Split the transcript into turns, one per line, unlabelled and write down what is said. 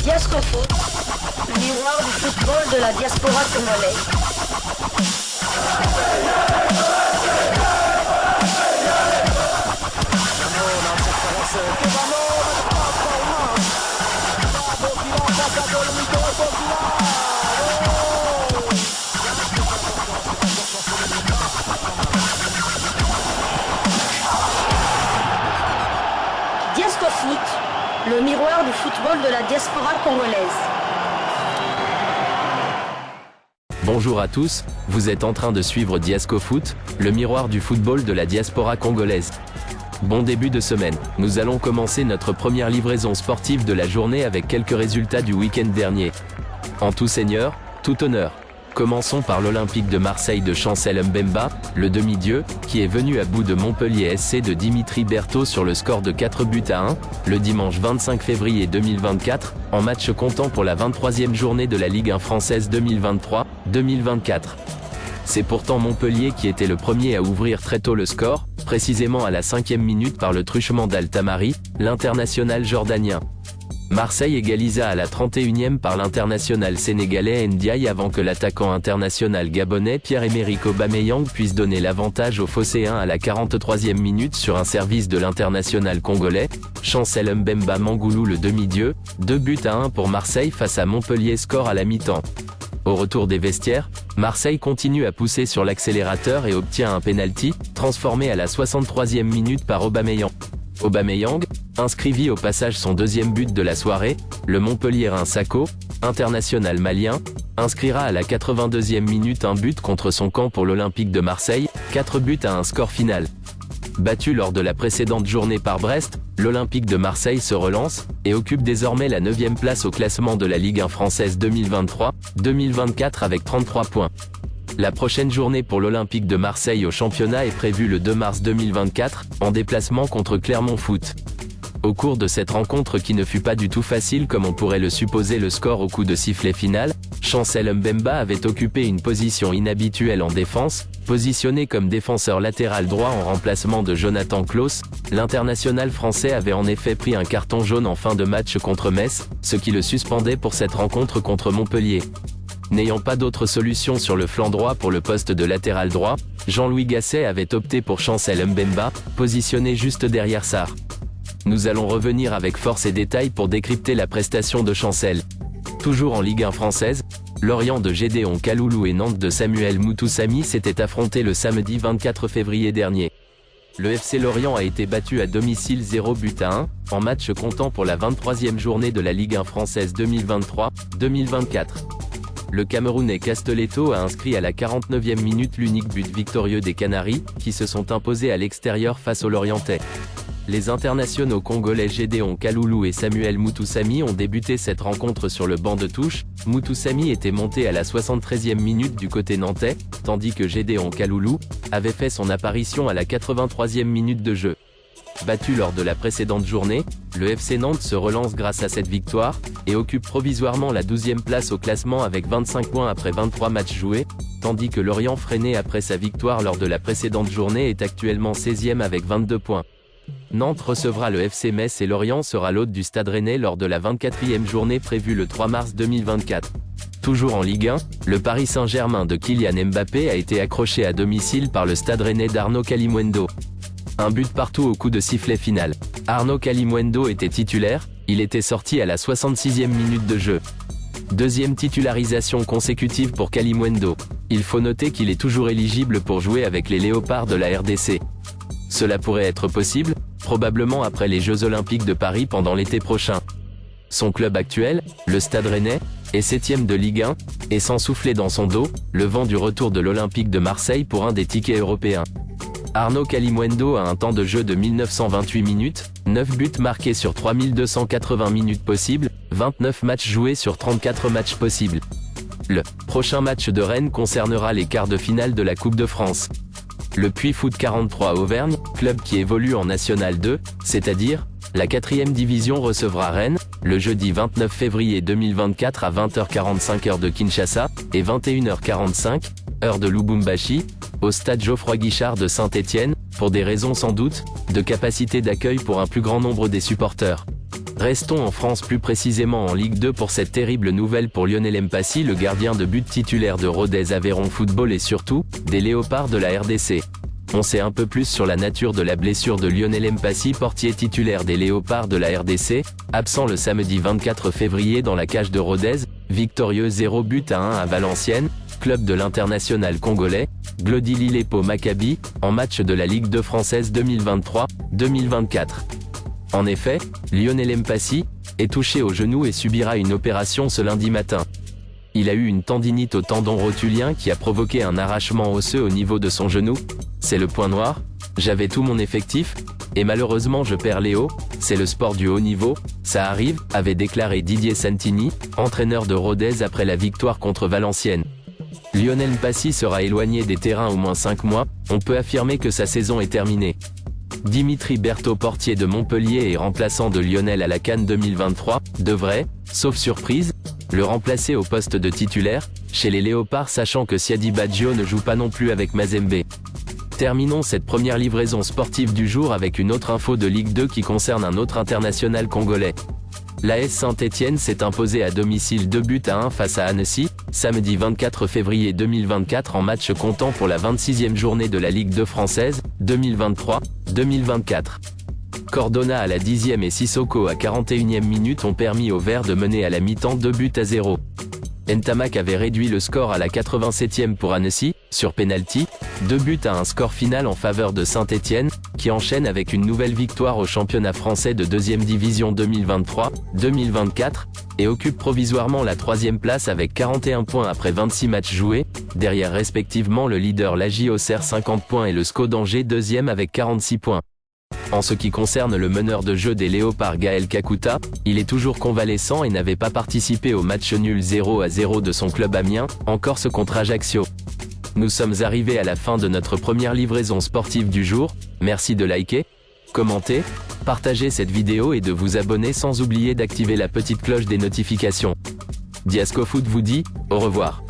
Diascofoot, le miroir du football de la diaspora congolaise. Diascofoot, le miroir du football de la diaspora congolaise.
Bonjour à tous, vous êtes en train de suivre Diascofoot, le miroir du football de la diaspora congolaise. Bon début de semaine, nous allons commencer notre première livraison sportive de la journée avec quelques résultats du week-end dernier. En tout seigneur, tout honneur. Commençons par l'Olympique de Marseille de Chancel Mbemba, le demi-dieu, qui est venu à bout de Montpellier SC de Dimitri Berthaud sur le score de 4-1, le dimanche 25 février 2024, en match comptant pour la 23e journée de la Ligue 1 française 2023-2024. C'est pourtant Montpellier qui était le premier à ouvrir très tôt le score, précisément à la 5e minute par le truchement d'Al-Tamari, l'international jordanien. Marseille égalisa à la 31e par l'international sénégalais Ndiaye avant que l'attaquant international gabonais Pierre-Emerick Aubameyang puisse donner l'avantage aux Phocéens à la 43e minute sur un service de l'international congolais, Chancel Mbemba Mangoulou le demi-dieu, 2-1 pour Marseille face à Montpellier score à la mi-temps. Au retour des vestiaires, Marseille continue à pousser sur l'accélérateur et obtient un penalty, transformé à la 63e minute par Aubameyang. Aubameyang inscrivit au passage son deuxième but de la soirée, le Montpellierin Sako, international malien, inscrira à la 82e minute un but contre son camp pour l'Olympique de Marseille, 4-1 score final. Battu lors de la précédente journée par Brest, l'Olympique de Marseille se relance, et occupe désormais la 9e place au classement de la Ligue 1 française 2023-2024 avec 33 points. La prochaine journée pour l'Olympique de Marseille au championnat est prévue le 2 mars 2024, en déplacement contre Clermont Foot. Au cours de cette rencontre qui ne fut pas du tout facile comme on pourrait le supposer le score au coup de sifflet final, Chancel Mbemba avait occupé une position inhabituelle en défense, positionné comme défenseur latéral droit en remplacement de Jonathan Clauss, l'international français avait en effet pris un carton jaune en fin de match contre Metz, ce qui le suspendait pour cette rencontre contre Montpellier. N'ayant pas d'autre solution sur le flanc droit pour le poste de latéral droit, Jean-Louis Gasset avait opté pour Chancel Mbemba, positionné juste derrière Sarr. Nous allons revenir avec force et détails pour décrypter la prestation de Chancel. Toujours en Ligue 1 française, Lorient de Gédéon Kaloulou et Nantes de Samuel Moutoussamy s'étaient affrontés le samedi 24 février dernier. Le FC Lorient a été battu à domicile 0-1, en match comptant pour la 23e journée de la Ligue 1 française 2023-2024. Le Camerounais Castelletto a inscrit à la 49e minute l'unique but victorieux des Canaries, qui se sont imposés à l'extérieur face aux Lorientais. Les internationaux congolais Gédéon Kaloulou et Samuel Moutoussamy ont débuté cette rencontre sur le banc de touche. Moutoussamy était monté à la 73e minute du côté nantais, tandis que Gédéon Kaloulou avait fait son apparition à la 83e minute de jeu. Battu lors de la précédente journée, le FC Nantes se relance grâce à cette victoire, et occupe provisoirement la 12e place au classement avec 25 points après 23 matchs joués, tandis que Lorient freiné après sa victoire lors de la précédente journée est actuellement 16e avec 22 points. Nantes recevra le FC Metz et Lorient sera l'hôte du Stade Rennais lors de la 24e journée prévue le 3 mars 2024. Toujours en Ligue 1, le Paris Saint-Germain de Kylian Mbappé a été accroché à domicile par le Stade Rennais d'Arnaud Kalimuendo. Un but partout au coup de sifflet final. Arnaud Kalimuendo était titulaire, il était sorti à la 66e minute de jeu. Deuxième titularisation consécutive pour Kalimuendo. Il faut noter qu'il est toujours éligible pour jouer avec les Léopards de la RDC. Cela pourrait être possible, probablement après les Jeux Olympiques de Paris pendant l'été prochain. Son club actuel, le Stade Rennais, est 7e de Ligue 1, et sans souffler dans son dos, le vent du retour de l'Olympique de Marseille pour un des tickets européens. Arnaud Kalimuendo a un temps de jeu de 1928 minutes, 9 buts marqués sur 3280 minutes possibles, 29 matchs joués sur 34 matchs possibles. Le prochain match de Rennes concernera les quarts de finale de la Coupe de France. Le Puy Foot 43 Auvergne, club qui évolue en National 2, c'est-à-dire la 4e division recevra Rennes, le jeudi 29 février 2024 à 20h45 heure de Kinshasa, et 21h45, heure de Lubumbashi, au stade Geoffroy-Guichard de Saint-Étienne, pour des raisons sans doute, de capacité d'accueil pour un plus grand nombre des supporters. Restons en France, plus précisément en Ligue 2 pour cette terrible nouvelle pour Lionel Mpassi, le gardien de but titulaire de Rodez Aveyron Football et surtout, des Léopards de la RDC. On sait un peu plus sur la nature de la blessure de Lionel Mpassi, portier titulaire des Léopards de la RDC, absent le samedi 24 février dans la cage de Rodez, victorieux 0-1 à Valenciennes, club de l'international congolais, Glody Lilepo Maccabi, en match de la Ligue 2 française 2023-2024. En effet, Lionel Mpassi est touché au genou et subira une opération ce lundi matin. Il a eu une tendinite au tendon rotulien qui a provoqué un arrachement osseux au niveau de son genou. C'est le point noir. J'avais tout mon effectif, et malheureusement je perds Léo, c'est le sport du haut niveau, ça arrive, avait déclaré Didier Santini, entraîneur de Rodez après la victoire contre Valenciennes. Lionel Mpassi sera éloigné des terrains au moins 5 mois, on peut affirmer que sa saison est terminée. Dimitri Berthaud, portier de Montpellier et remplaçant de Lionel à la CAN 2023, devrait, sauf surprise, le remplacer au poste de titulaire, chez les Léopards, sachant que Siadi Badjo ne joue pas non plus avec Mazembe. Terminons cette première livraison sportive du jour avec une autre info de Ligue 2 qui concerne un autre international congolais. L'AS Saint-Étienne s'est imposé à domicile 2-1 face à Annecy, samedi 24 février 2024 en match comptant pour la 26e journée de la Ligue 2 française, 2023-2024. Cordona à la 10e et Sissoko à 41e minute ont permis aux Verts de mener à la mi-temps 2-0. Ntamak avait réduit le score à la 87e pour Annecy, sur penalty, 2-1 score final en faveur de Saint-Étienne, qui enchaîne avec une nouvelle victoire au championnat français de 2e division 2023-2024, et occupe provisoirement la 3e place avec 41 points après 26 matchs joués, derrière respectivement le leader l'AJ Auxerre 50 points et le SCO d'Angers 2e avec 46 points. En ce qui concerne le meneur de jeu des Léopards Gaël Kakuta, il est toujours convalescent et n'avait pas participé au match nul 0-0 de son club Amiens, en Corse contre Ajaccio. Nous sommes arrivés à la fin de notre première livraison sportive du jour, merci de liker, commenter, partager cette vidéo et de vous abonner sans oublier d'activer la petite cloche des notifications. Diasco Foot vous dit, au revoir.